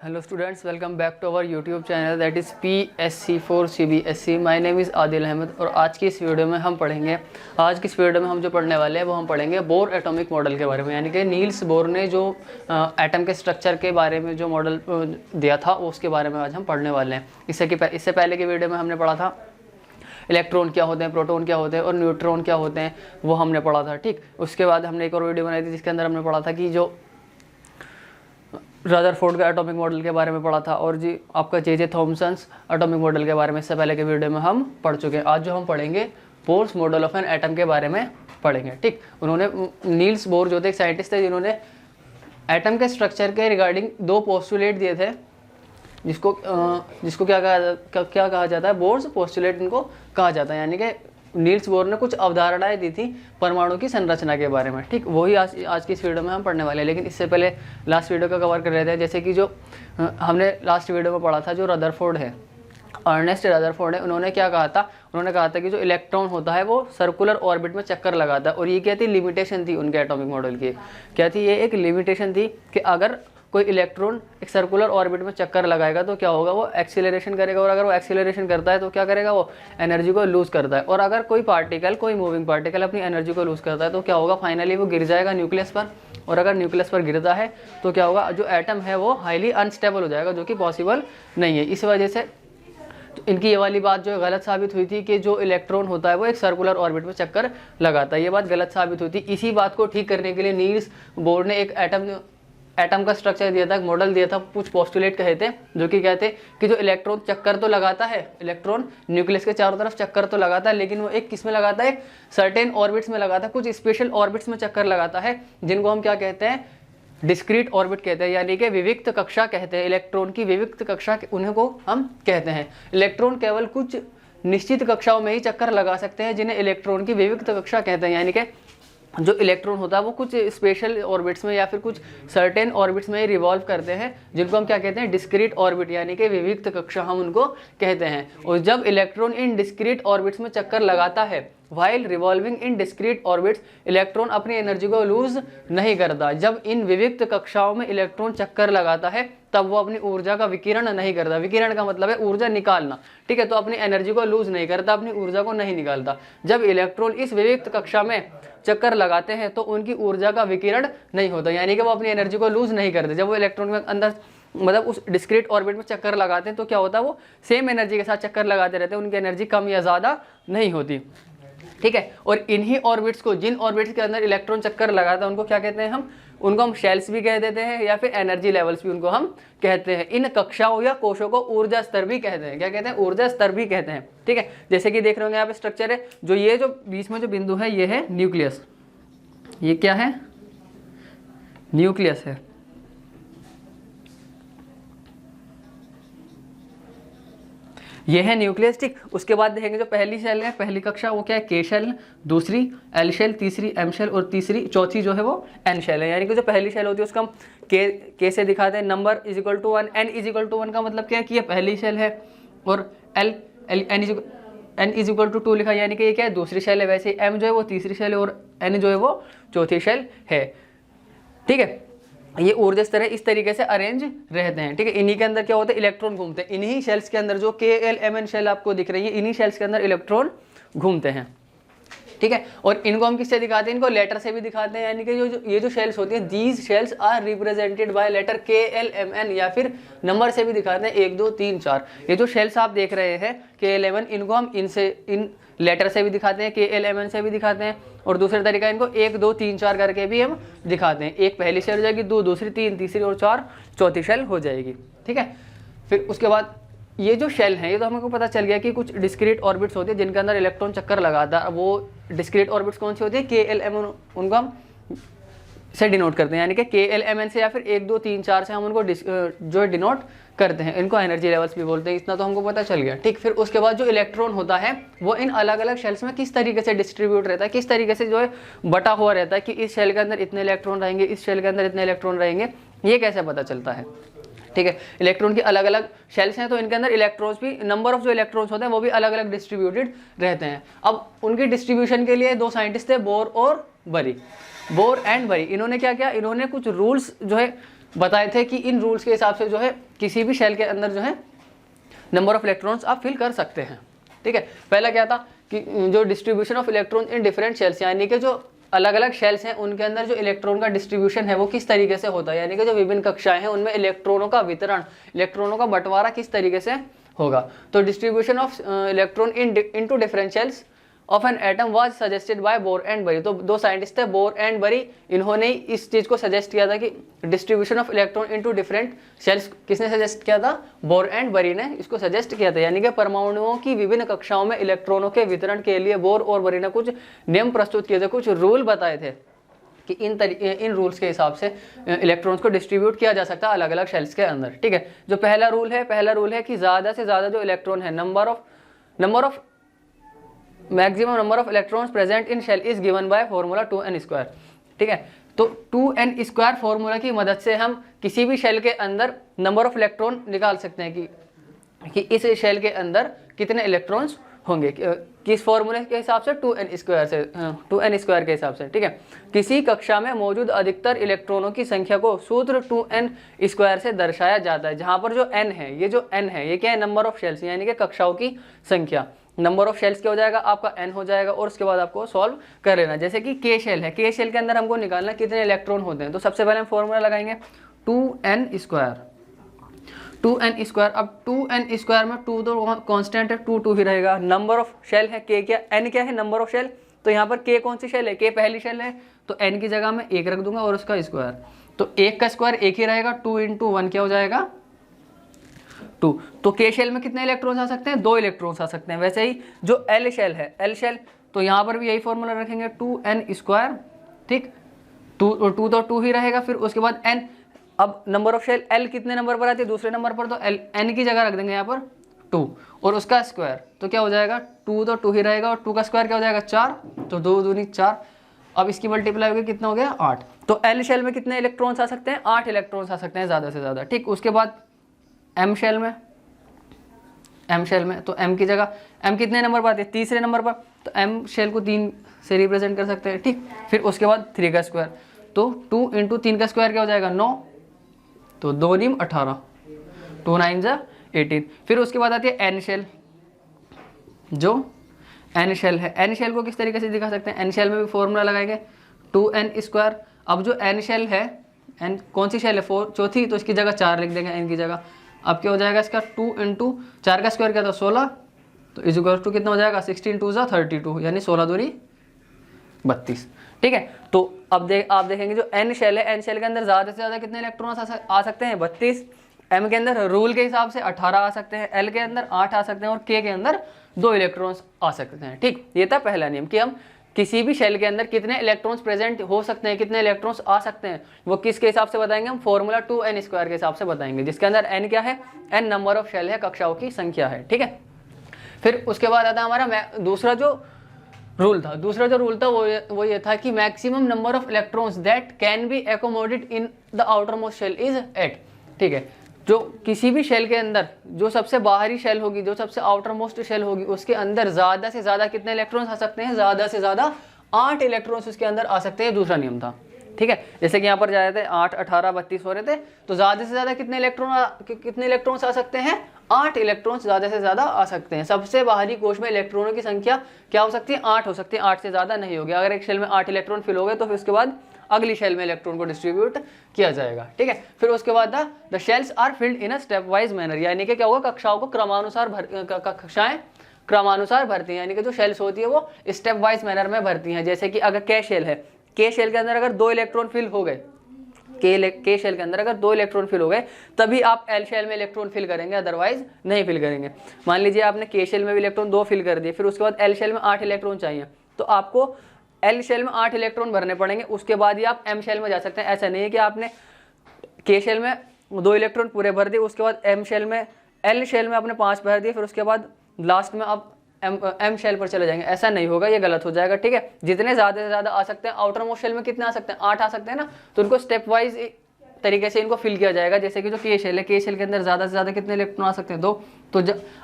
Hello students, welcome back to our YouTube channel that is PSC for CBSE. My name is Adil Ahmad और आज की इस video में हम जो पढ़ने वाले हैं वो हम पढ़ेंगे बोर एटॉमिक मॉडल के बारे में, यानी कि नील्स बोर ने जो एटम के स्ट्रक्चर के बारे में जो मॉडल दिया था उसके बारे में आज हम पढ़ने वाले हैं। इससे पहले की वीडियो में हमने पढ़ा था इलेक्ट्रॉन क्या होते हैं, प्रोटॉन क्या होते हैं और न्यूट्रॉन क्या होते हैं, वो हमने पढ़ा था। ठीक, उसके बाद हमने एक और वीडियो बनाई थी जिसके अंदर हमने पढ़ा था कि जो रदरफोर्ड का एटॉमिक मॉडल के बारे में पढ़ा था और जी आपका जे थॉमसन्स एटॉमिक मॉडल के बारे में इससे पहले के वीडियो में हम पढ़ चुके हैं। आज जो हम पढ़ेंगे Bohr's model of an atom के बारे में पढ़ेंगे। ठीक, उन्होंने नील्स बोर जो थे एक साइंटिस्ट थे जिन्होंने एटम के स्ट्रक्चर के रिगार्डिंग दो पोस्टुलेट दिए थे जिसको क्या कहा जाता है, बोर्स पोस्टुलेट इनको कहा जाता है। यानी कि नील्स बोर ने कुछ अवधारणाएं दी थी परमाणु की संरचना के बारे में। ठीक, वही आज की इस वीडियो में हम पढ़ने वाले हैं। लेकिन इससे पहले लास्ट वीडियो का कवर कर रहे थे, जैसे कि जो हमने लास्ट वीडियो में पढ़ा था जो रदरफोर्ड है, अर्नेस्ट रदरफोर्ड है, उन्होंने क्या कहा था, उन्होंने कहा था कि जो इलेक्ट्रॉन होता है वो सर्कुलर ऑर्बिट में चक्कर लगाता है। और ये क्या थी, लिमिटेशन थी उनके एटॉमिक मॉडल की। क्या थी, ये एक लिमिटेशन थी कि अगर कोई इलेक्ट्रॉन एक सर्कुलर ऑर्बिट में चक्कर लगाएगा तो क्या होगा, वो एक्सीलरेशन करेगा, और अगर वो एक्सीलरेशन करता है तो क्या करेगा, वो एनर्जी को लूज़ करता है। और अगर कोई मूविंग पार्टिकल अपनी एनर्जी को लूज़ करता है तो क्या होगा, फाइनली वो गिर जाएगा न्यूक्लियस पर। और अगर न्यूक्लियस पर गिरता है तो क्या होगा, जो एटम है वो हाईली अनस्टेबल हो जाएगा, जो कि पॉसिबल नहीं है। इस वजह से तो इनकी ये वाली बात जो गलत साबित हुई थी कि जो इलेक्ट्रॉन होता है वो एक सर्कुलर ऑर्बिट में चक्कर लगाता है, ये बात गलत साबित हुई थी। इसी बात को ठीक करने के लिए नील्स बोर ने एक एटम का स्ट्रक्चर दिया था, मॉडल दिया था, कुछ पोस्टुलेट कहे थे जो कि कहते कि जो इलेक्ट्रॉन चक्कर तो लगाता है, इलेक्ट्रॉन न्यूक्लियस के चारों तरफ चक्कर तो लगाता है, लेकिन वो एक किस में लगाता है, सर्टेन ऑर्बिट्स में लगाता है, कुछ स्पेशल ऑर्बिट्स में चक्कर लगाता है जिनको हम क्या कहते हैं, डिस्क्रीट ऑर्बिट कहते हैं, यानी कि विविक्त कक्षा कहते हैं। इलेक्ट्रॉन की विविक्त कक्षा उन्हें को हम कहते हैं। इलेक्ट्रॉन केवल कुछ निश्चित कक्षाओं में ही चक्कर लगा सकते हैं जिन्हें इलेक्ट्रॉन की विविक्त कक्षा कहते हैं। यानी कि जो इलेक्ट्रॉन होता है वो कुछ स्पेशल ऑर्बिट्स में या फिर कुछ सर्टेन ऑर्बिट्स में ही रिवॉल्व करते हैं, जिनको हम क्या कहते हैं, डिस्क्रीट ऑर्बिट, यानी कि विविक्त कक्षा हम उनको कहते हैं। और जब इलेक्ट्रॉन इन डिस्क्रीट ऑर्बिट्स में चक्कर लगाता है, वाइल रिवॉल्विंग इन डिस्क्रीट ऑर्बिट्स, इलेक्ट्रॉन अपनी एनर्जी को लूज नहीं करता। जब इन विविक्त कक्षाओं में इलेक्ट्रॉन चक्कर लगाता है तब वो अपनी ऊर्जा का विकिरण नहीं करता। विकिरण का मतलब है ऊर्जा निकालना, ठीक है, तो अपनी एनर्जी को लूज नहीं करता, अपनी ऊर्जा को नहीं निकालता। जब इलेक्ट्रॉन इस विविक्त कक्षा में चक्कर लगाते हैं तो उनकी ऊर्जा का विकिरण नहीं होता, यानी कि वो अपनी एनर्जी को लूज नहीं करते। जब वो इलेक्ट्रॉन के अंदर मतलब उस डिस्क्रीट ऑर्बिट में चक्कर लगाते हैं तो क्या होता है, वो सेम एनर्जी के साथ चक्कर लगाते रहते हैं, उनकी एनर्जी कम या ज़्यादा नहीं होती। ठीक है, और इन्हीं ऑर्बिट्स को, जिन ऑर्बिट्स के अंदर इलेक्ट्रॉन चक्कर लगाता है उनको क्या कहते हैं, उनको हम शेल्स भी कह देते हैं या फिर एनर्जी लेवल्स भी उनको हम कहते हैं। इन कक्षाओं या कोशों को ऊर्जा स्तर भी कहते हैं। क्या कहते हैं, ऊर्जा स्तर भी कहते हैं। ठीक है, जैसे कि देख रहे होंगे यहाँ पे स्ट्रक्चर है, जो ये जो बीच में जो बिंदु है ये है न्यूक्लियस। ये क्या है, न्यूक्लियस है। ये है न्यूक्लियस। ठीक, उसके बाद देखेंगे जो पहली शेल है, पहली कक्षा, वो क्या है, के शेल, दूसरी एल शेल, तीसरी एम शेल और चौथी जो है वो एन शेल है। यानी कि जो पहली शेल होती है उसका हम के से दिखाते हैं, number is equal to 1, n is equal to 1 का मतलब क्या है कि ये पहली शेल है, और एन इज इक्वल टू 2 लिखा, यानी कि ये क्या है, दूसरी शेल है। वैसे एम जो है वो तीसरी शेल है और एन जो है वो चौथी शेल है। ठीक है, ये ऊर्जा स्तर है, इस तरीके से अरेंज रहते हैं। ठीक है, इन्हीं के अंदर क्या होता है, इलेक्ट्रॉन घूमते हैं। इन्हीं शेल्स के अंदर जो KLMN शेल आपको दिख रही है, इन्हीं शेल्स के अंदर इलेक्ट्रॉन घूमते हैं। ठीक है, और इनको हम किससे दिखाते हैं, इनको लेटर से भी दिखाते हैं। यानी कि ये जो शेल्स होती हैं, these shells are represented by letter KLMN, या फिर नंबर से भी दिखाते हैं 1 2 3 4। ये जो शेल्स आप देख रहे हैं KLMN, इनको हम इन लेटर से भी दिखाते हैं, KLMN से भी दिखाते हैं, और दूसरे तरीका इनको 1 2 3 4 करके भी हम दिखाते हैं। एक पहली शेल हो जाएगी, 2 दूसरी, 3 तीसरी और 4 चौथी शेल हो जाएगी। ठीक है, फिर उसके बाद ये जो शेल है, ये तो हमको पता चल गया कि कुछ डिस्क्रीट ऑर्बिट्स होती है जिनके अंदर इलेक्ट्रॉन चक्कर लगाता है। वो डिस्क्रीट ऑर्बिट्स कौन सी होती है, KLMN, उनको हम से डिनोट करते हैं। यानी कि KLMN से या फिर 1 2 3 4 से हम उनको जो डिनोट करते हैं। इनको एनर्जी लेवल्स भी बोलते हैं। इतना तो हमको पता चल गया। ठीक, फिर उसके बाद जो इलेक्ट्रॉन होता है वो इन अलग अलग शेल्स में किस तरीके से डिस्ट्रीब्यूट रहता है, किस तरीके से जो है बटा हुआ रहता है कि इस शेल के अंदर इतने इलेक्ट्रॉन रहेंगे, इस शेल के अंदर इतने इलेक्ट्रॉन रहेंगे, ये कैसे पता चलता है। ठीक है, इलेक्ट्रॉन की अलग अलग शेल्स हैं तो इनके अंदर इलेक्ट्रॉन्स भी, नंबर ऑफ जो इलेक्ट्रॉन्स होते हैं वो भी अलग अलग डिस्ट्रीब्यूटेड रहते हैं। अब उनकी डिस्ट्रीब्यूशन के लिए दो साइंटिस्ट थे, बोर और बरी, बोर एंड बरी। इन्होंने क्या किया, इन्होंने कुछ रूल्स जो है बताए थे कि इन रूल्स के हिसाब से जो है किसी भी शेल के अंदर जो है नंबर ऑफ इलेक्ट्रॉन्स आप फिल कर सकते हैं। ठीक है, पहला क्या था कि जो distribution of electron in different shells, यानी कि जो अलग अलग शेल्स हैं उनके अंदर जो इलेक्ट्रॉन का डिस्ट्रीब्यूशन है वो किस तरीके से होता है, यानी कि जो विभिन्न कक्षाएं हैं उनमें इलेक्ट्रॉनों का वितरण, इलेक्ट्रॉनों का बंटवारा किस तरीके से होगा। तो distribution of electron into different shells of an atom was suggested by bore and बरी। तो दो साइंटिस्ट थे बोर एंड बरी, इन्होंने इस चीज को सजेस्ट किया था कि distribution of electron into different shells, किसने सजेस्ट किया था, बोर एंड बरी ने इसको सजेस्ट किया था। यानी कि परमाणुओं की विभिन्न कक्षाओं में इलेक्ट्रॉनों के वितरण के लिए बोर और बरी ने कुछ नियम प्रस्तुत किए थे, कुछ रूल बताए थे कि इन रूल्स के हिसाब से इलेक्ट्रॉन्स को डिस्ट्रीब्यूट किया जा सकता है अलग अलग शेल्स के अंदर। ठीक है, जो पहला रूल है कि ज़्यादा से ज़्यादा जो इलेक्ट्रॉन है, number of maximum number of electrons present in shell is given by formula 2n²। ठीक है, तो 2n² फॉर्मूला की मदद से हम किसी भी शेल के अंदर नंबर ऑफ इलेक्ट्रॉन निकाल सकते हैं कि इस शेल के अंदर कितने इलेक्ट्रॉन्स होंगे, किस फॉर्मूले के हिसाब से, 2n² के हिसाब से। ठीक है, किसी कक्षा में मौजूद अधिकतर इलेक्ट्रॉनों की संख्या को सूत्र 2n² से दर्शाया जाता है, जहां पर जो n है, ये जो n है ये क्या है, नंबर ऑफ शेल्स, यानी कि कक्षाओं की संख्या। नंबर ऑफ शेल्स क्या हो जाएगा, आपका n हो जाएगा, और उसके बाद आपको सॉल्व कर लेना। जैसे कि के शेल है, के शेल के अंदर हमको निकालना कितने इलेक्ट्रॉन होते हैं, तो सबसे पहले हम फॉर्मूला लगाएंगे 2n²। अब 2n² में 2 तो कांस्टेंट है, 2 ही रहेगा। नंबर ऑफ शेल है k, क्या n क्या है, नंबर ऑफ शेल, तो यहाँ पर k कौन सी शेल है, k पहली शेल है, तो n की जगह में 1 रख दूंगा और उसका स्क्वायर, तो 1 का स्क्वायर 1 ही रहेगा, 2 × 1 क्या हो जाएगा 2। तो के शेल में कितने इलेक्ट्रॉन्स आ सकते हैं, 2 इलेक्ट्रॉन्स आ सकते हैं। वैसे ही जो एल शेल है, एल शेल, तो यहाँ पर भी यही फॉर्मूला रखेंगे 2n²। ठीक, 2 तो 2 ही रहेगा, फिर उसके बाद n। अब नंबर ऑफ शेल एल कितने नंबर पर आती है, दूसरे नंबर पर, तो एल n की जगह रख देंगे यहाँ पर 2 और उसका स्क्वायर, तो क्या हो जाएगा 2 तो 2 ही रहेगा, और 2 का स्क्वायर क्या हो जाएगा 4, तो 2 दूनी 4। अब इसकी मल्टीप्लाई होगी, कितना हो गया 8। तो एल शेल में कितने इलेक्ट्रॉन्स आ सकते हैं, 8 इलेक्ट्रॉन्स आ सकते हैं ज़्यादा से ज़्यादा। ठीक, उसके बाद एम शेल में तो m की जगह, m कितने नंबर पर आती है, तीसरे नंबर पर, तो m शेल को 3 से रिप्रेजेंट कर सकते हैं। ठीक, फिर उसके बाद 3 का स्क्वायर, तो 2 × 3 का स्क्वायर क्या हो जाएगा 9, तो 2 × 18, 2 × 9 = 18। फिर उसके बाद आती है n शेल, जो n शेल है, n शेल को किस तरीके से दिखा सकते हैं, n शेल में भी फॉर्मूला लगाएंगे 2n²। अब जो n शेल है, n कौन सी शेल है, 4 चौथी, तो इसकी जगह 4 लिख देंगे n की जगह। अब क्या हो जाएगा इसका 2 × 4 का स्क्वायर क्या था 16, तो = कितना हो जाएगा 16 × 2 = 32, यानी 16 दूनी 32। ठीक है, तो अब आप देखेंगे जो n शेल है, n शेल के अंदर ज़्यादा से ज़्यादा कितने इलेक्ट्रॉन आ सकते हैं 32, m के अंदर रूल के हिसाब से 18 आ सकते हैं, l के अंदर 8 आ सकते हैं, और k के अंदर 2 इलेक्ट्रॉन्स आ सकते हैं। ठीक, ये था पहला नियम कि हम किसी भी शेल के अंदर कितने इलेक्ट्रॉन्स प्रेजेंट हो सकते हैं, कितने इलेक्ट्रॉन्स आ सकते हैं, वो किसके हिसाब से बताएंगे, हम फॉर्मूला 2n² के हिसाब से बताएंगे, जिसके अंदर n क्या है, n नंबर ऑफ शेल है, कक्षाओं की संख्या है। ठीक है, फिर उसके बाद आता है हमारा दूसरा जो रूल था वो ये था कि maximum number of electrons that can be accommodated in the outermost shell is 8। ठीक है, जो किसी भी शेल के अंदर जो सबसे बाहरी शेल होगी, जो सबसे आउटर मोस्ट शेल होगी, उसके अंदर ज़्यादा से ज़्यादा कितने इलेक्ट्रॉन्स आ सकते हैं, ज़्यादा से ज़्यादा 8 इलेक्ट्रॉन्स उसके अंदर आ सकते हैं, दूसरा नियम था। ठीक है, जैसे कि यहाँ पर जा रहे थे 8, 18, 32 हो रहे थे, तो ज़्यादा से ज़्यादा कितने इलेक्ट्रॉन्स आ सकते हैं, 8 इलेक्ट्रॉन्स ज़्यादा से ज़्यादा आ सकते हैं। सबसे बाहरी कोश में इलेक्ट्रॉनों की संख्या क्या हो सकती है, 8 हो सकती है, 8 से ज़्यादा नहीं होगी। अगर एक शेल में 8 इलेक्ट्रॉन फिल हो गए तो फिर उसके बाद अगली शेल में इलेक्ट्रॉन को डिस्ट्रीब्यूट किया जाएगा। ठीक है, फिर उसके बाद the shells are filled in a step wise manner, यानी कि क्या होगा, कक्षाओं को कक्षाएं क्रमानुसार भरती हैं, यानी कि जो शेल्स होती है वो स्टेप वाइज मैनर में भरती हैं। जैसे कि अगर के शेल है, के शेल के अंदर अगर 2 इलेक्ट्रॉन फिल हो गए, के शेल के अंदर अगर 2 इलेक्ट्रॉन फिल हो गए तभी आप एल शेल में इलेक्ट्रॉन फिल करेंगे, अदरवाइज नहीं फिल करेंगे। मान लीजिए आपने के शेल में भी इलेक्ट्रॉन 2 फिल कर दिए, फिर उसके बाद एल शेल में 8 इलेक्ट्रॉन चाहिए, तो आपको एल शेल में 8 इलेक्ट्रॉन भरने पड़ेंगे, उसके बाद ही आप एम शेल में जा सकते हैं। ऐसा नहीं है कि आपने के शेल में 2 इलेक्ट्रॉन पूरे भर दिए, उसके बाद एल शेल में आपने 5 भर दिए, फिर उसके बाद लास्ट में आप एम शेल पर चले जाएंगे, ऐसा नहीं होगा, ये गलत हो जाएगा। ठीक है, जितने ज़्यादा से ज़्यादा आ सकते हैं, आउटर मोस्ट शेल में कितने आ सकते हैं, 8 आ सकते हैं ना, तो उनको स्टेप वाइज तरीके से इनको फिल किया जाएगा। जैसे कि जो के शेल है, के शेल के अंदर ज़्यादा से ज़्यादा कितने इलेक्ट्रॉन आ सकते हैं, 2। तो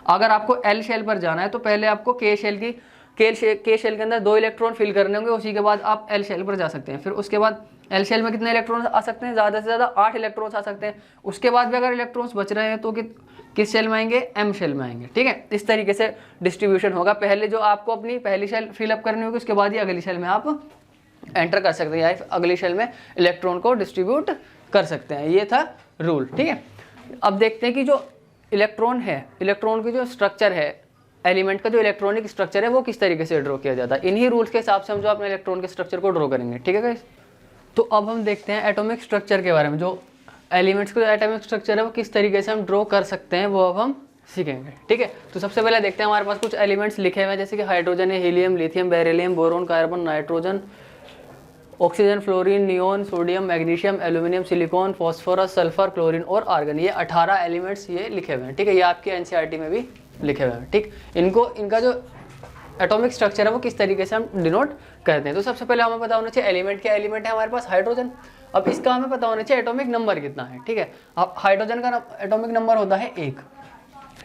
अगर आपको एल शेल पर जाना है तो पहले आपको के शेल के अंदर 2 इलेक्ट्रॉन फिल करने होंगे, उसी के बाद आप एल शेल पर जा सकते हैं। फिर उसके बाद एल शेल में कितने इलेक्ट्रॉन्स आ सकते हैं, ज़्यादा से ज़्यादा 8 इलेक्ट्रॉन्स आ सकते हैं। उसके बाद भी अगर इलेक्ट्रॉन्स बच रहे हैं तो किस शेल में आएंगे, एम शेल में आएंगे। ठीक है, इस तरीके से डिस्ट्रीब्यूशन होगा। पहले जो आपको अपनी पहली शेल फिलअप करनी होगी, उसके बाद ही अगली शेल में आप एंटर कर सकते हैं या अगली शेल में इलेक्ट्रॉन को डिस्ट्रीब्यूट कर सकते हैं। ये था रूल। ठीक है, अब देखते हैं कि जो इलेक्ट्रॉन है, इलेक्ट्रॉन की जो स्ट्रक्चर है, एलिमेंट का जो इलेक्ट्रॉनिक स्ट्रक्चर है वो किस तरीके से ड्रॉ किया जाता है। इन्हीं रूल्स के हिसाब से हम जो अपने इलेक्ट्रॉन के स्ट्रक्चर को ड्रॉ करेंगे। ठीक है गाइस, तो अब हम देखते हैं एटॉमिक स्ट्रक्चर के बारे में। जो एलिमेंट्स का जो एटॉमिक स्ट्रक्चर है वो किस तरीके से हम ड्रॉ कर सकते हैं, वो अब हम सीखेंगे। ठीक है, तो सबसे पहले देखते हैं, हमारे पास कुछ एलिमेंट्स लिखे हुए हैं, जैसे कि हाइड्रोजन है, helium, lithium, beryllium, boron, carbon, nitrogen, oxygen, fluorine, neon, sodium, magnesium, aluminium, silicon, phosphorus, sulphur, chlorine और आर्गन। ये 18 एलिमेंट्स ये लिखे हुए हैं। ठीक है, ये आपके एनसीईआरटी में भी लिखे हुए हैं। ठीक, इनका जो एटॉमिक स्ट्रक्चर है वो किस तरीके से हम डिनोट करते हैं। तो सबसे पहले हमें पता होना चाहिए एलिमेंट क्या एलिमेंट है हमारे पास, हाइड्रोजन। अब इसका हमें पता होना चाहिए एटॉमिक नंबर कितना है। ठीक है, अब हाइड्रोजन का एटॉमिक नंबर होता है 1।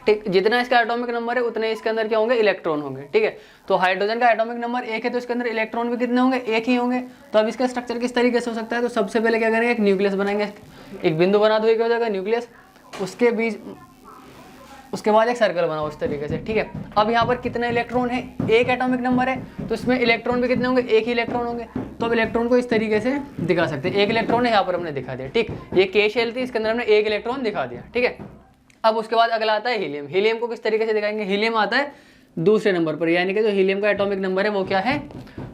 ठीक, जितना इसका एटॉमिक नंबर है उतने इसके अंदर क्या होंगे, इलेक्ट्रॉन होंगे। ठीक है, तो हाइड्रोजन का एटॉमिक नंबर 1 है तो इसके अंदर इलेक्ट्रॉन भी कितने होंगे, 1 ही होंगे। तो अब इसका स्ट्रक्चर किस तरीके से हो सकता है, तो सबसे पहले क्या करेंगे, एक न्यूक्लियस बनाएंगे, एक बिंदु बना दो, क्या हो जाएगा न्यूक्लियस, उसके बीच उसके बाद एक सर्कल बनाओ इस तरीके से। ठीक है, अब यहाँ पर कितने इलेक्ट्रॉन है, 1 एटॉमिक नंबर है तो इसमें इलेक्ट्रॉन भी कितने होंगे, 1 ही इलेक्ट्रॉन होंगे। तो अब इलेक्ट्रॉन को इस तरीके से दिखा सकते हैं, 1 इलेक्ट्रॉन है यहाँ पर हमने दिखा दिया। ठीक, ये के शेल थी, इसके अंदर हमने 1 इलेक्ट्रॉन दिखा दिया। ठीक है, अब उसके बाद अगला आता है हीलियम। हीलियम को किस तरीके से दिखाएंगे, हीलियम आता है दूसरे नंबर पर, यानी कि जो हीलियम का एटॉमिक नंबर है वो क्या है,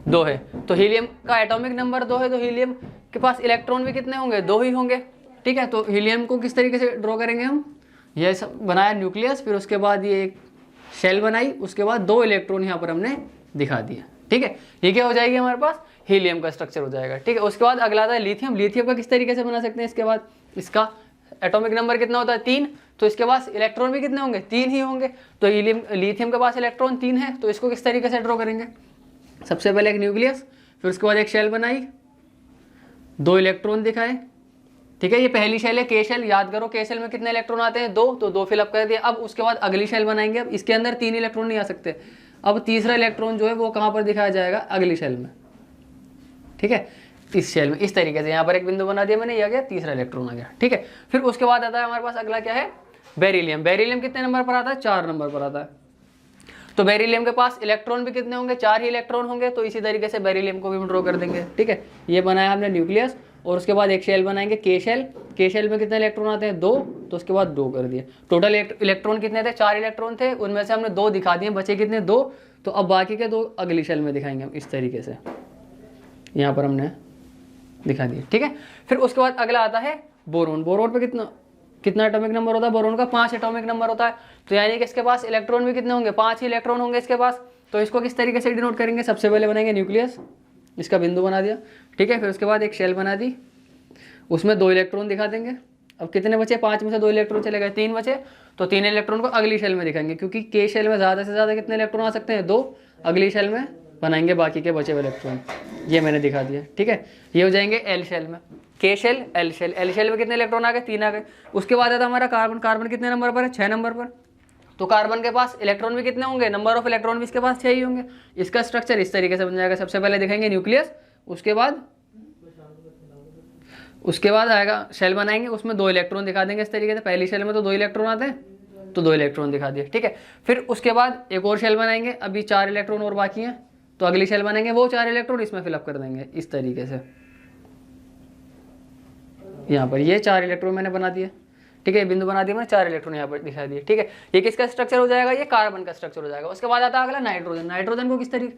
2 है। तो हीलियम का एटॉमिक नंबर 2 है तो हीलियम के पास इलेक्ट्रॉन भी कितने होंगे, 2 ही होंगे। ठीक है, तो हीलियम को किस तरीके से ड्रॉ करेंगे हम, ये सब बनाया न्यूक्लियस, फिर उसके बाद ये एक शेल बनाई, उसके बाद 2 इलेक्ट्रॉन यहाँ पर हमने दिखा दिया। ठीक है, ये क्या हो जाएगी हमारे पास, हीलियम का स्ट्रक्चर हो जाएगा। ठीक है, उसके बाद अगला आता है लिथियम। लिथियम का किस तरीके से बना सकते हैं, इसके बाद इसका एटॉमिक नंबर कितना होता है, 3, तो इसके पास इलेक्ट्रॉन भी कितने होंगे, 3 ही होंगे। तो लिथियम के पास इलेक्ट्रॉन 3 है, तो इसको किस तरीके से ड्रॉ करेंगे, सबसे पहले एक न्यूक्लियस, फिर उसके बाद एक शेल बनाई, 2 इलेक्ट्रॉन दिखाए। ठीक है, ये पहली शेल है के शेल, याद करो के शेल में कितने इलेक्ट्रॉन आते हैं, 2, तो 2 फिलअप कर दिया। अब उसके बाद अगली शेल बनाएंगे, अब इसके अंदर 3 इलेक्ट्रॉन नहीं आ सकते। अब तीसरा इलेक्ट्रॉन जो है वो कहाँ पर दिखाया जाएगा, अगली शेल में। ठीक है, इस शेल में इस तरीके से यहाँ पर एक बिंदु बना दिया मैंने, ये आ गया तीसरा इलेक्ट्रॉन आ गया। ठीक है, फिर उसके बाद आता है हमारे पास अगला क्या है, बेरिलियम। बेरिलियम कितने नंबर पर आता है, 4 नंबर पर आता है। तो बेरिलियम के पास इलेक्ट्रॉन भी कितने होंगे, 4 ही इलेक्ट्रॉन होंगे। तो इसी तरीके से बेरिलियम को भी ड्रॉ कर देंगे। ठीक है, ये बनाया हमने न्यूक्लियस, और उसके बाद एक शेल बनाएंगे के शेल। के शेल में कितने इलेक्ट्रॉन आते हैं, 2, तो उसके बाद 2 कर दिए। टोटल इलेक्ट्रॉन कितने थे, 4 इलेक्ट्रॉन थे, उनमें से हमने 2 दिखा दिए, बचे कितने, 2। तो अब बाकी के 2 अगली शेल में दिखाएंगे हम इस तरीके से, यहाँ पर हमने दिखा दिए। ठीक है, फिर उसके बाद अगला आता है बोरोन। बोरोन पे कितना एटॉमिक नंबर होता है, बोरोन का 5 एटॉमिक नंबर होता है। तो यानी कि इसके पास इलेक्ट्रॉन भी कितने होंगे, 5 ही इलेक्ट्रॉन होंगे इसके पास। तो इसको किस तरीके से डिनोट करेंगे, सबसे पहले बनाएंगे न्यूक्लियस, इसका बिंदु बना दिया। ठीक है, फिर उसके बाद एक शेल बना दी, उसमें 2 इलेक्ट्रॉन दिखा देंगे। अब कितने बचे, 5 में से 2 इलेक्ट्रॉन चले गए, 3 बचे। तो 3 इलेक्ट्रॉन को अगली शेल में दिखाएंगे, क्योंकि के शेल में ज़्यादा से ज़्यादा कितने इलेक्ट्रॉन आ सकते हैं, 2। अगली शेल में बनाएंगे बाकी के बचे हुए इलेक्ट्रॉन, ये मैंने दिखा दिया। ठीक है, ये हो जाएंगे एल शेल में, K shell, L shell. L shell में कितने इलेक्ट्रॉन आ गए, 3 आ गए। उसके बाद आता हमारा कार्बन। कार्बन कितने नंबर पर है, 6 नंबर पर। तो कार्बन के पास इलेक्ट्रॉन भी कितने होंगे, नंबर ऑफ इलेक्ट्रॉन भी इसके पास 6 ही होंगे। इसका स्ट्रक्चर इस तरीके से बन जाएगा, सबसे पहले दिखाएंगे न्यूक्लियस, उसके बाद आएगा शेल बनाएंगे, उसमें 2 इलेक्ट्रॉन दिखा देंगे इस तरीके से। पहली शेल में तो 2 इलेक्ट्रॉन आते हैं, तो 2 इलेक्ट्रॉन दिखा दिए। ठीक है, फिर उसके बाद एक और शेल बनाएंगे, अभी 4 इलेक्ट्रॉन और बाकी हैं, तो अगली शेल बनाएंगे, वो 4 इलेक्ट्रॉन इसमें फिलअप कर देंगे इस तरीके से। यहाँ पर ये 4 इलेक्ट्रॉन मैंने बना दिए। ठीक है, बिंदु बना दिया मैंने, 4 इलेक्ट्रॉन यहाँ पर दिखा दिए। ठीक है, ये किसका स्ट्रक्चर हो जाएगा, ये कार्बन का स्ट्रक्चर हो जाएगा। उसके बाद आता है अगला नाइट्रोजन। नाइट्रोजन को किस तरीके,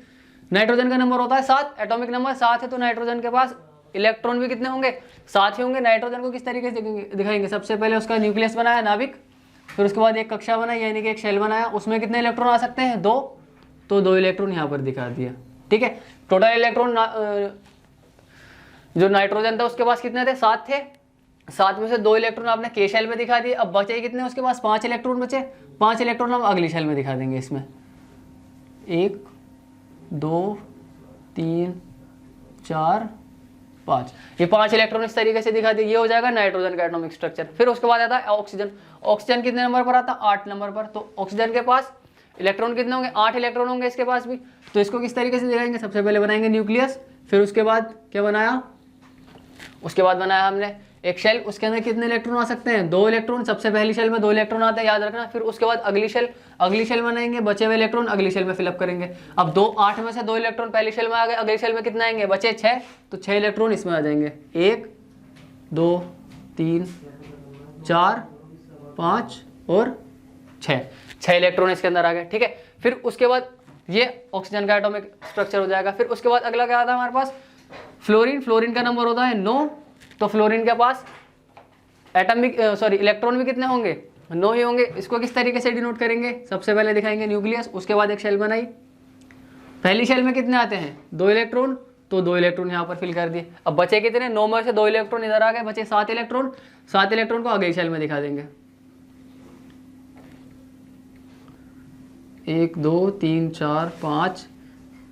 नाइट्रोजन का नंबर होता है 7, एटॉमिक नंबर 7 है। तो नाइट्रोजन के पास इलेक्ट्रॉन भी कितने होंगे, 7 ही होंगे। नाइट्रोजन को किस तरीके से दिखाएंगे, सबसे पहले उसका न्यूक्लियस बनाया, नाभिक, फिर उसके बाद एक कक्षा बनाई, यानी कि एक शेल बनाया, उसमें कितने इलेक्ट्रॉन आ सकते हैं, 2। तो 2 इलेक्ट्रॉन यहाँ पर दिखा दिया। ठीक है, टोटल इलेक्ट्रॉन जो नाइट्रोजन था उसके पास कितने थे, 7 थे। 7 में से 2 इलेक्ट्रॉन आपने के शेल में दिखा दिए। अब बचे कितने, उसके पास 5 इलेक्ट्रॉन बचे। 5 इलेक्ट्रॉन हम अगली शेल में दिखा देंगे, इसमें 1, 2, 3, 4, 5, ये 5 इलेक्ट्रॉन इस तरीके से दिखा दिए। ये हो जाएगा नाइट्रोजन का एटॉमिक स्ट्रक्चर। फिर उसके बाद आता है ऑक्सीजन। ऑक्सीजन कितने नंबर पर आता है, 8 नंबर पर। तो ऑक्सीजन के पास इलेक्ट्रॉन कितने होंगे, 8 इलेक्ट्रॉन होंगे इसके पास भी। तो इसको किस तरीके से दिखाएंगे, सबसे पहले बनाएंगे न्यूक्लियस, फिर उसके बाद क्या बनाया, उसके बाद बनाया हमने एक शेल, उसके अंदर कितने इलेक्ट्रॉन आ सकते हैं, 2 इलेक्ट्रॉन। सबसे पहली शेल में 2 इलेक्ट्रॉन आते हैं, याद रखना। फिर उसके बाद अगली शेल बनाएंगे, बचे हुए इलेक्ट्रॉन अगली शेल में फिलअप करेंगे। अब 8 में से 2 इलेक्ट्रॉन पहली शेल में आ गए, अगली शेल में कितने आएंगे, बचे 6, तो 6 इलेक्ट्रॉन इसमें आ जाएंगे। 1 2 3 4 5 और 6 इलेक्ट्रॉन इसके अंदर आ गए, ठीक है। फिर उसके बाद ये ऑक्सीजन का एटॉमिक स्ट्रक्चर हो जाएगा। फिर उसके बाद अगला क्या आता है हमारे पास, फ्लोरीन का नंबर होता है 9, तो फ्लोरीन के पास इलेक्ट्रॉन भी कितने होंगे, 9 ही होंगे। इसको किस तरीके से डिनोट करेंगे, सबसे पहले दिखाएंगे न्यूक्लियस, उसके बाद एक शेल बनाई। पहली शेल में कितने आते हैं, 2 इलेक्ट्रॉन, तो 2 इलेक्ट्रॉन यहाँ पर फिल कर दिए। अब बचे कितने, 9 में से 2 इलेक्ट्रॉन इधर आ गए, बचे 7 इलेक्ट्रॉन। 7 इलेक्ट्रॉन को अगली शेल में दिखा देंगे। 1 2 3 4 5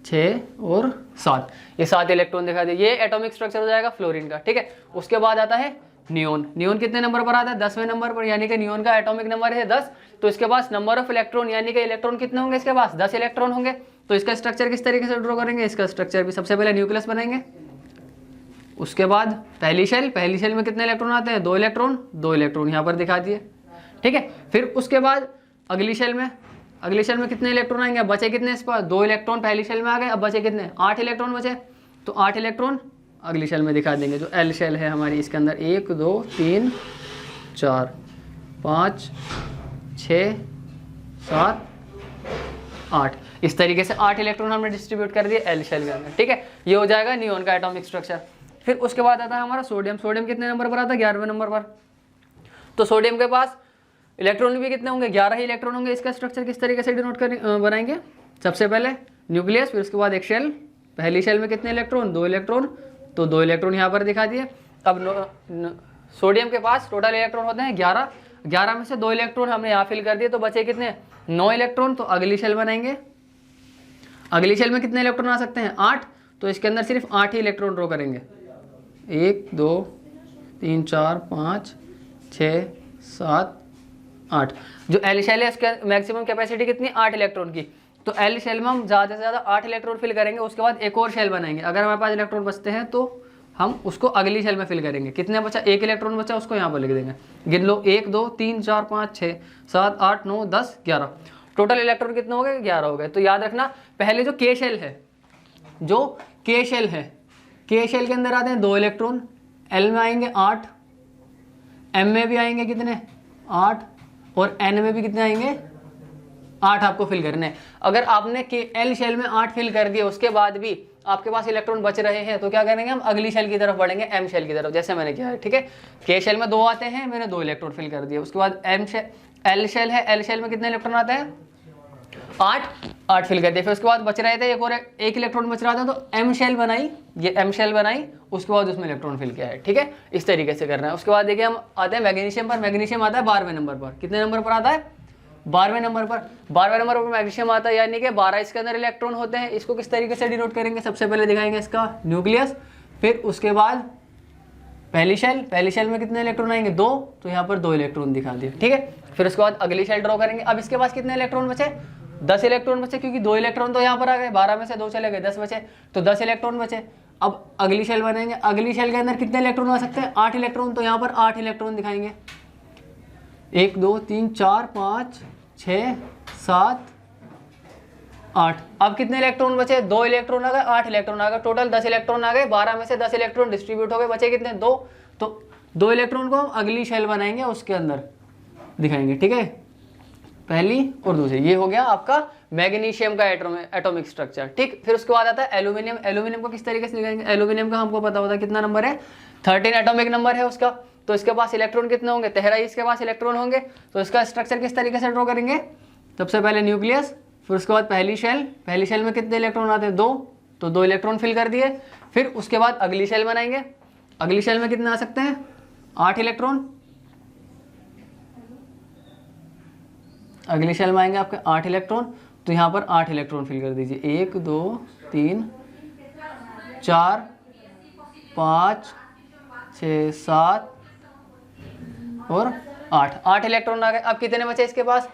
6 और 7, ये 7 इलेक्ट्रॉन दिखा दिए। ये एटॉमिक स्ट्रक्चर हो जाएगा फ्लोरीन का, ठीक है। उसके बाद आता है नियोन कितने नंबर पर आता है, 10वें नंबर पर, यानी कि नियोन का एटॉमिक नंबर है 10। तो इसके पास नंबर ऑफ इलेक्ट्रॉन, यानी कि इलेक्ट्रॉन कितने होंगे इसके पास, 10 इलेक्ट्रॉन होंगे। तो इसका स्ट्रक्चर किस तरीके से ड्रॉ करेंगे, इसका स्ट्रक्चर भी सबसे पहले न्यूक्लियस बनाएंगे। उसके बाद पहली शेल में कितने इलेक्ट्रॉन आते हैं, 2 इलेक्ट्रॉन यहाँ पर दिखा दिए, ठीक है। फिर उसके बाद अगली शेल में कितने इलेक्ट्रॉन आएंगे, बचे कितने इस पर, 2 इलेक्ट्रॉन पहली शेल में आ गए, अब बचे कितने, 8 इलेक्ट्रॉन बचे। तो 8 इलेक्ट्रॉन अगली शेल में दिखा देंगे, जो एल शेल है हमारी, इसके अंदर 1 2 3 4 5 6 7 8, इस तरीके से 8 इलेक्ट्रॉन हमने डिस्ट्रीब्यूट कर दिए एल शेल के अंदर, ठीक है। ये हो जाएगा नियोन का एटॉमिक स्ट्रक्चर। फिर उसके बाद आता है हमारा सोडियम कितने नंबर पर आता है, 11वें नंबर पर। तो सोडियम के पास इलेक्ट्रॉन भी कितने होंगे, 11 ही इलेक्ट्रॉन होंगे। इसका स्ट्रक्चर किस तरीके से डिनोट बनाएंगे, सबसे पहले न्यूक्लियस, फिर उसके बाद एक शेल। पहली शेल में कितने इलेक्ट्रॉन, 2 इलेक्ट्रॉन, तो 2 इलेक्ट्रॉन यहाँ पर दिखा दिए। अब सोडियम के पास टोटल इलेक्ट्रॉन होते हैं 11 में से 2 इलेक्ट्रॉन हमने यहाँ फिल कर दिए, तो बचे कितने, 9 इलेक्ट्रॉन। तो अगली शेल बनाएंगे, अगली शेल में कितने इलेक्ट्रॉन आ सकते हैं, 8, तो इसके अंदर सिर्फ 8 ही इलेक्ट्रॉन ड्रॉ करेंगे। 1 2 3 4 5 6 7 8। जो एल शेल है इसके मैक्सिमम कैपेसिटी कितनी, 8 इलेक्ट्रॉन की। तो एल शेल में हम ज़्यादा से ज़्यादा 8 इलेक्ट्रॉन फिल करेंगे। उसके बाद एक और शेल बनाएंगे, अगर हमारे पास इलेक्ट्रॉन बचते हैं तो हम उसको अगली शेल में फिल करेंगे। कितने बचा, 1 इलेक्ट्रॉन बचा, उसको यहाँ पर लिख देंगे। गिन लो, 1 2 3 4 5 6 7 8 9 10 11, टोटल इलेक्ट्रॉन कितने हो गए, 11 हो गए। तो याद रखना, पहले जो के शेल है, के शेल के अंदर आते हैं 2 इलेक्ट्रॉन, एल में आएंगे 8, एम में भी आएंगे कितने, 8, और एन में भी कितने आएंगे, 8 आपको फिल करने हैं। अगर आपने के एल शेल में 8 फिल कर दिए, उसके बाद भी आपके पास इलेक्ट्रॉन बच रहे हैं, तो क्या करेंगे, हम अगली शेल की तरफ बढ़ेंगे, एम शेल की तरफ, जैसे मैंने किया है, ठीक है। के शेल में 2 आते हैं, मैंने 2 इलेक्ट्रॉन फिल कर दिए। उसके बाद एल शेल है, एल शेल में कितने इलेक्ट्रॉन आते हैं, 8 फिल कर दिए। फिर उसके बाद बच रहे थे एक इलेक्ट्रॉन बच रहा था, तो एम शेल बनाई, ये एम शेल बनाई, उसके बाद उसमें इलेक्ट्रॉन फिल किया है, ठीक है। इस तरीके से करना है। उसके बाद देखिए हम आते हैं मैग्नीशियम पर। मैग्नीशियम आता है 12वें नंबर पर। कितने नंबर पर आता है, 12वें नंबर पर। 12वें नंबर पर मैग्नीशियम आता है, यानी कि 12 इसके अंदर इलेक्ट्रॉन होते हैं। इसको किस तरीके से डिनोट करेंगे, सबसे पहले दिखाएंगे इसका न्यूक्लियस, फिर उसके बाद पहली शेल में कितने इलेक्ट्रॉन आएंगे, 2, तो यहाँ पर 2 इलेक्ट्रॉन दिखा दिए, ठीक है। फिर उसके बाद अगली शेल ड्रॉ करेंगे। अब इसके पास कितने इलेक्ट्रॉन बचे, 10 इलेक्ट्रॉन बचे, क्योंकि 2 इलेक्ट्रॉन तो यहाँ पर आ गए, 12 में से 2 चले गए, 10 बचे, तो 10 इलेक्ट्रॉन बचे। अब अगली शेल बनाएंगे, अगली शेल के अंदर कितने इलेक्ट्रॉन आ सकते हैं, 8 इलेक्ट्रॉन, तो यहाँ पर 8 इलेक्ट्रॉन दिखाएंगे। 1 2 3 4 5 6 7 8। अब कितने इलेक्ट्रॉन बचे, 2 इलेक्ट्रॉन आ गए, 8 इलेक्ट्रॉन आ गए, टोटल 10 इलेक्ट्रॉन आ गए। 12 में से 10 इलेक्ट्रॉन डिस्ट्रीब्यूट हो गए, बचे कितने, 2, तो 2 इलेक्ट्रॉन को हम अगली शेल बनाएंगे, उसके अंदर दिखाएंगे, ठीक है, पहली और दूसरी। ये हो गया आपका मैग्नीशियम का एटॉमिक स्ट्रक्चर, ठीक। फिर उसके बाद आता है एल्यूमिनियम। एल्यूमिनियम को किस तरीके से दिखाएंगे, एल्यूमिनियम का हमको पता होता है कितना नंबर है, 13 एटॉमिक नंबर है उसका। तो इसके पास इलेक्ट्रॉन कितने होंगे, 13 ही इसके पास इलेक्ट्रॉन होंगे। तो इसका स्ट्रक्चर किस तरीके से ड्रॉ करेंगे, सबसे पहले न्यूक्लियस, फिर उसके बाद पहली शेल में कितने इलेक्ट्रॉन आते हैं, 2, तो 2 इलेक्ट्रॉन फिल कर दिए। फिर उसके बाद अगली शेल बनाएंगे, अगली शेल में कितने आ सकते हैं, 8 इलेक्ट्रॉन। अगली शेल में आएंगे आपके 8 इलेक्ट्रॉन, तो यहाँ पर 8 इलेक्ट्रॉन फिल कर दीजिए। 1 2 3 4 5 6 7 और 8 इलेक्ट्रॉन आ गए। अब कितने बचे इसके पास,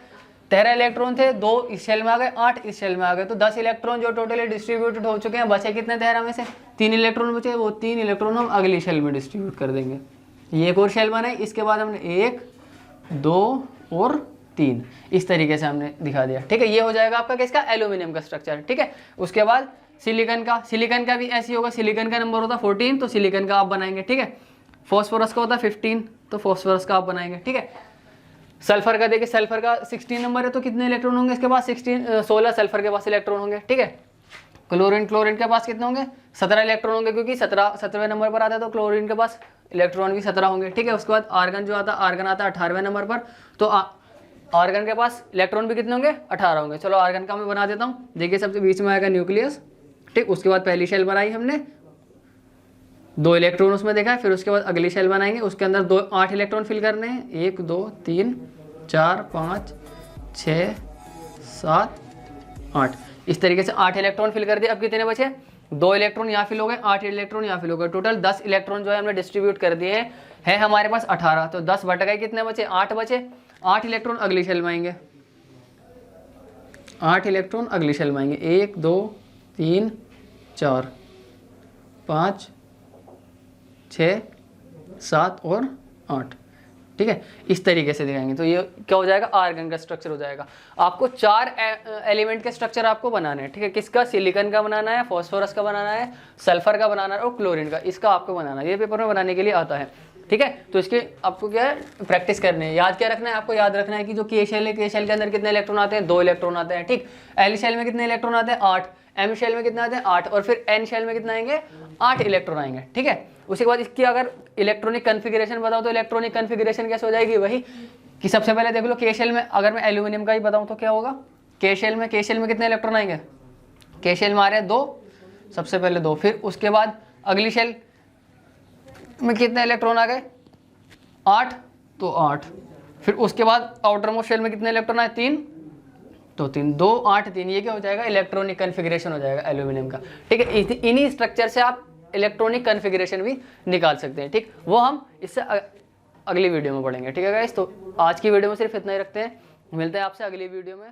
13 इलेक्ट्रॉन थे, 2 इस शेल में आ गए, 8 इस शेल में आ गए, तो 10 इलेक्ट्रॉन जो टोटली डिस्ट्रीब्यूटेड हो चुके हैं। बचे कितने 13 में से, 3 इलेक्ट्रॉन बचे, वो 3 इलेक्ट्रॉन हम अगली शेल में डिस्ट्रीब्यूट कर देंगे। ये एक और शेल बनाई, इसके बाद हमने 1 2 और 3 इस तरीके से हमने दिखा दिया। ठीक है, ये हो जाएगा आपका किसका, एल्यूमिनियम का स्ट्रक्चर। ठीक है, उसके बाद सिलिकॉन का भी ऐसे होगा, सिलिकॉन का नंबर होता है 14 तो सिलिकॉन का आप बनाएंगे। ठीक है, फॉस्फोरस का होता है 15 तो फॉस्फोरस का आप बनाएंगे। ठीक है, सल्फर का देखिए, सल्फर का 16 नंबर है तो कितने इलेक्ट्रॉन होंगे इसके पास, 16 सल्फर के पास इलेक्ट्रॉन होंगे। ठीक है, क्लोरीन के पास कितने होंगे, 17 इलेक्ट्रॉन होंगे, क्योंकि 17वें नंबर पर आता है तो क्लोरीन के पास इलेक्ट्रॉन भी 17 होंगे। ठीक है, उसके बाद आर्गन जो आता है, आर्गन आता है 18वें नंबर पर, तो आर्गन के पास इलेक्ट्रॉन भी कितने होंगे, 18 होंगे। चलो आर्गन का मैं बना देता हूँ। देखिए सबसे बीच में आएगा न्यूक्लियस। ठीक, उसके बाद पहली शेल बनाई हमने, 2 इलेक्ट्रॉन उसमें देखा, फिर उसके बाद अगली शेल बनाएंगे, उसके अंदर 8 इलेक्ट्रॉन फिल करने हैं, 1 2 3 4 5 6 7 8 इस तरीके से 8 इलेक्ट्रॉन फिल कर दिए। अब कितने बचे, 2 इलेक्ट्रॉन यहाँ फिल हो गए, 8 इलेक्ट्रॉन यहाँ फिल हो गए, टोटल 10 इलेक्ट्रॉन जो है हमने डिस्ट्रीब्यूट कर दिए हैं। है हमारे पास 18, तो 10 बट गए, कितने बचे, 8 बचे। 8 इलेक्ट्रॉन अगली शेल में आएंगे, 8 इलेक्ट्रॉन अगली शेल में आएंगे, 1 2 3 4 5 6 7 और 8। ठीक है, इस तरीके से दिखाएंगे तो ये क्या हो जाएगा, आर्गन का स्ट्रक्चर हो जाएगा। आपको 4 एलिमेंट के स्ट्रक्चर आपको बनाने हैं। ठीक है, किसका, सिलिकॉन का बनाना है, फॉस्फोरस का बनाना है, सल्फर का बनाना है और क्लोरीन का, इसका आपको बनाना है। ये पेपर में बनाने के लिए आता है। ठीक है, तो इसके आपको क्या है, प्रैक्टिस करनी है। याद क्या रखना है, आपको याद रखना है कि जो के शेल है, के शेल के अंदर कितने इलेक्ट्रॉन आते हैं, 2 इलेक्ट्रॉन आते हैं। ठीक, एल शेल में कितने इलेक्ट्रॉन आते हैं, 8, एम शेल में कितने आते हैं, 8, और फिर एन शेल में कितने आएंगे, 8 इलेक्ट्रॉन आएंगे। ठीक है, उसके बाद इसकी अगर इलेक्ट्रॉनिक कन्फिगरेशन बताऊं तो इलेक्ट्रॉनिक कन्फिगरेशन कैसे हो जाएगी, वही कि सबसे पहले देख लो के शेल में, अगर मैं एल्यूमिनियम का ही बताऊं तो क्या होगा, के शेल में कितने इलेक्ट्रॉन आएंगे, के शेल में आ रहे हैं 2, सबसे पहले 2, फिर उसके बाद अगली शेल में कितने इलेक्ट्रॉन आ गए, 8, तो 8, फिर उसके बाद आउटर मोस्ट शेल में कितने इलेक्ट्रॉन आए, 3, तो 3 2 8 3, ये क्या हो जाएगा, इलेक्ट्रॉनिक कन्फिगरेशन हो जाएगा एल्यूमिनियम का। ठीक है, इन्हीं स्ट्रक्चर से आप इलेक्ट्रॉनिक कन्फिगरेशन भी निकाल सकते हैं। ठीक, वो हम इससे अगली वीडियो में पढ़ेंगे। ठीक है गाइस, तो आज की वीडियो में सिर्फ इतना ही रखते हैं, मिलते हैं आपसे अगली वीडियो में।